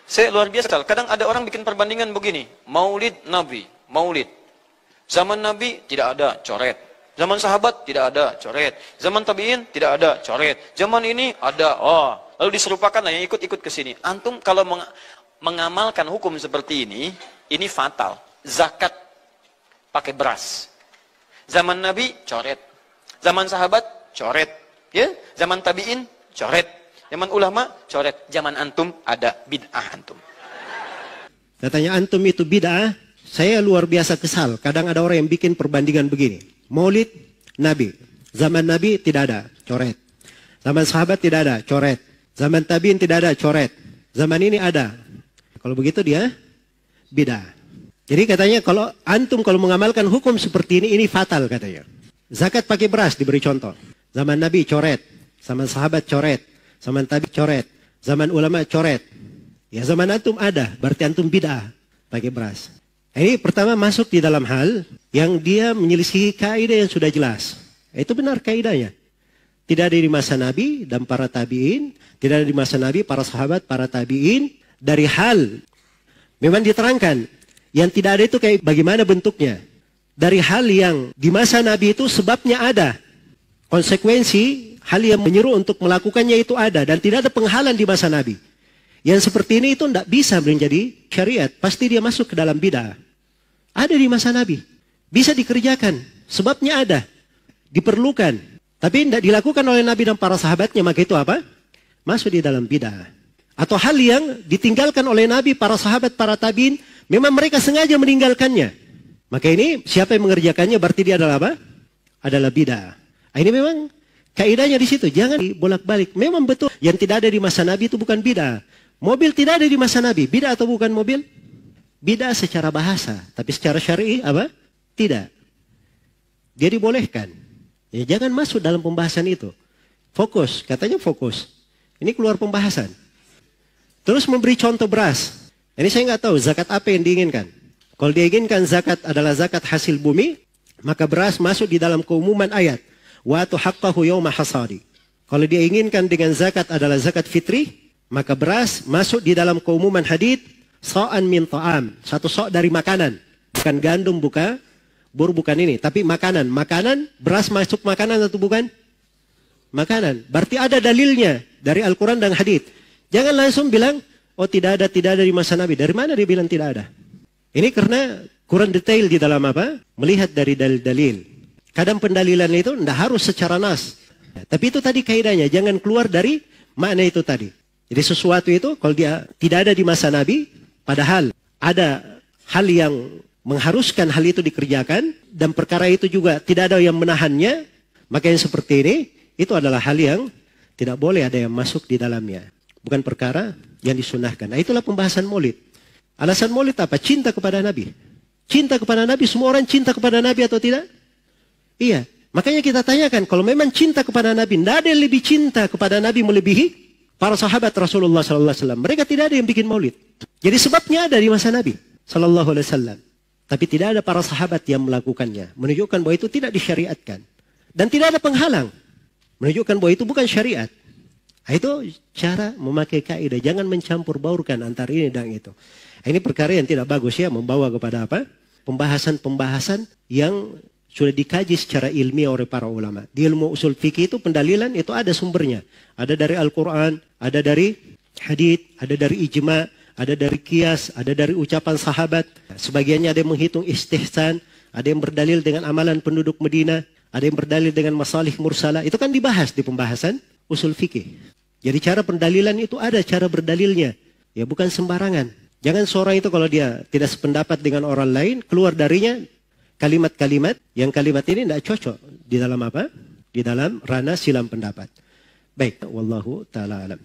Saya luar biasa. Kadang ada orang bikin perbandingan begini. Maulid Nabi. Maulid. Zaman Nabi tidak ada coret. Zaman sahabat tidak ada coret. Zaman tabi'in tidak ada coret. Zaman ini ada. Oh, lalu diserupakan lah yang ikut-ikut ke sini. Antum kalau mengamalkan hukum seperti ini fatal. Zakat pakai beras. Zaman Nabi coret. Zaman sahabat coret. Ya, zaman tabi'in coret. Zaman ulama coret. Zaman antum ada bid'ah antum. Katanya antum itu bid'ah. Saya luar biasa kesal. Kadang ada orang yang bikin perbandingan begini. Maulid Nabi. Zaman Nabi tidak ada, coret. Zaman sahabat tidak ada, coret. Zaman tabi'in tidak ada, coret. Zaman ini ada. Kalau begitu dia bid'ah. Jadi katanya kalau antum kalau mengamalkan hukum seperti ini fatal katanya. Zakat pakai beras diberi contoh. Zaman Nabi coret. Zaman sahabat coret. Zaman tabi coret. Zaman ulama coret. Ya zaman antum ada. Berarti antum bid'ah pakai beras. Ini pertama masuk di dalam hal yang dia menyelisihi kaidah yang sudah jelas. Itu benar kaidahnya. Tidak ada di masa Nabi dan para tabi'in. Tidak ada di masa Nabi, para sahabat, para tabi'in. Dari hal memang diterangkan. Yang tidak ada itu kayak bagaimana bentuknya. Dari hal yang di masa Nabi itu sebabnya ada. Konsekuensi hal yang menyuruh untuk melakukannya itu ada. Dan tidak ada penghalang di masa Nabi. Yang seperti ini itu tidak bisa menjadi syariat. Pasti dia masuk ke dalam bid'ah. Ada di masa Nabi. Bisa dikerjakan. Sebabnya ada. Diperlukan. Tapi tidak dilakukan oleh Nabi dan para sahabatnya. Maka itu apa? Masuk di dalam bid'ah. Atau hal yang ditinggalkan oleh Nabi, para sahabat, para tabi'in. Memang mereka sengaja meninggalkannya. Maka ini siapa yang mengerjakannya berarti dia adalah apa? Adalah bid'ah. Ini memang kaidahnya di situ. Jangan bolak-balik. Memang betul. Yang tidak ada di masa Nabi itu bukan bid'ah. Mobil tidak ada di masa Nabi. Bid'ah atau bukan mobil? Bid'ah secara bahasa. Tapi secara syar'i apa? Tidak. Dia dibolehkan. Ya, jangan masuk dalam pembahasan itu. Fokus. Katanya fokus. Ini keluar pembahasan. Terus memberi contoh beras. Ini saya nggak tahu zakat apa yang diinginkan. Kalau diinginkan zakat adalah zakat hasil bumi, maka beras masuk di dalam keumuman ayat. Wa atu haqqahu yawma hasadi. Kalau dia inginkan dengan zakat adalah zakat fitri, maka beras masuk di dalam keumuman hadits sa'an min ta'am. Satu sok dari makanan. Bukan gandum, bukan bur, bukan ini. Tapi makanan. Makanan, beras masuk makanan atau bukan? Makanan. Berarti ada dalilnya dari Al-Quran dan hadits. Jangan langsung bilang, oh tidak ada di masa Nabi. Dari mana dia bilang tidak ada? Ini karena kurang detail di dalam apa? Melihat dari dalil-dalil. Kadang pendalilan itu tidak harus secara nas. Tapi itu tadi kaidahnya. Jangan keluar dari makna itu tadi. Jadi sesuatu itu kalau dia tidak ada di masa Nabi, padahal ada hal yang mengharuskan hal itu dikerjakan, dan perkara itu juga tidak ada yang menahannya, maka yang seperti ini, itu adalah hal yang tidak boleh ada yang masuk di dalamnya. Bukan perkara yang disunahkan. Nah itulah pembahasan maulid. Alasan maulid apa? Cinta kepada Nabi. Cinta kepada Nabi, semua orang cinta kepada Nabi atau tidak? Iya. Makanya kita tanyakan, kalau memang cinta kepada Nabi, tidak ada yang lebih cinta kepada Nabi melebihi para sahabat Rasulullah SAW. Mereka tidak ada yang bikin maulid. Jadi sebabnya ada di masa Nabi SAW. Tapi tidak ada para sahabat yang melakukannya. Menunjukkan bahwa itu tidak disyariatkan. Dan tidak ada penghalang. Menunjukkan bahwa itu bukan syariat. Nah, itu cara memakai kaidah. Jangan mencampur baurkan antara ini dan itu. Ini perkara yang tidak bagus ya. Membawa kepada apa? Pembahasan-pembahasan yang sudah dikaji secara ilmiah oleh para ulama. Di ilmu usul fikih itu pendalilan itu ada sumbernya. Ada dari Al-Quran, ada dari hadits, ada dari ijma', ada dari qiyas, ada dari ucapan sahabat. Sebagiannya ada yang menghitung istihsan, ada yang berdalil dengan amalan penduduk Madinah, ada yang berdalil dengan masalih mursalah. Itu kan dibahas di pembahasan usul fikih. Jadi cara pendalilan itu ada cara berdalilnya. Ya bukan sembarangan. Jangan seorang itu kalau dia tidak sependapat dengan orang lain, keluar darinya kalimat-kalimat yang kalimat ini tidak cocok di dalam apa? Di dalam ranah silam pendapat. Baik, wallahu ta'ala alam.